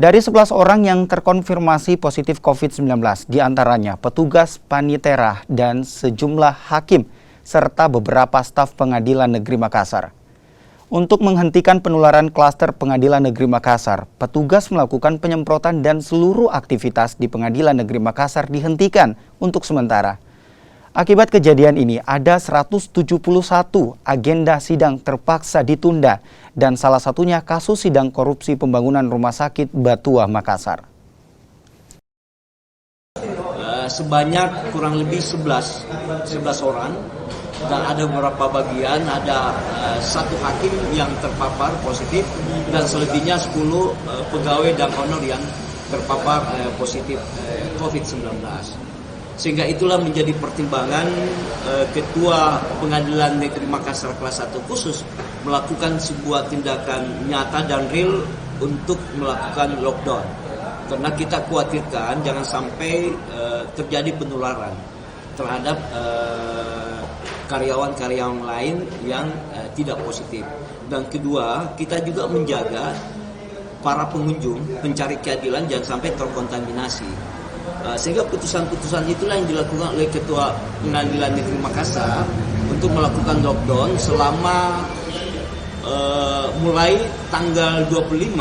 Dari 11 orang yang terkonfirmasi positif COVID-19, diantaranya petugas panitera dan sejumlah hakim, serta beberapa staf Pengadilan Negeri Makassar. Untuk menghentikan penularan klaster Pengadilan Negeri Makassar, petugas melakukan penyemprotan dan seluruh aktivitas di Pengadilan Negeri Makassar dihentikan untuk sementara. Akibat kejadian ini, ada 171 agenda sidang terpaksa ditunda dan salah satunya kasus sidang korupsi pembangunan Rumah Sakit Batua Makassar. Sebanyak kurang lebih 11 orang dan ada beberapa bagian, ada satu hakim yang terpapar positif dan selebihnya 10 pegawai dan honor yang terpapar positif COVID-19. Sehingga itulah menjadi pertimbangan Ketua Pengadilan Negeri Makassar kelas 1 khusus melakukan sebuah tindakan nyata dan real untuk melakukan lockdown. Karena kita khawatirkan jangan sampai terjadi penularan terhadap karyawan-karyawan lain yang tidak positif. Dan kedua, kita juga menjaga para pengunjung pencari keadilan jangan sampai terkontaminasi. Sehingga putusan-putusan itulah yang dilakukan oleh Ketua Pengadilan Negeri Makassar untuk melakukan lockdown selama mulai tanggal 25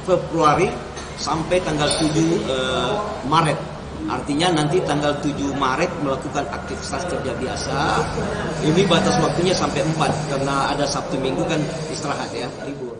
Februari sampai tanggal 7 Maret. Artinya nanti tanggal 7 Maret melakukan aktivitas kerja biasa. Ini batas waktunya sampai 4 karena ada Sabtu Minggu kan istirahat ya, libur.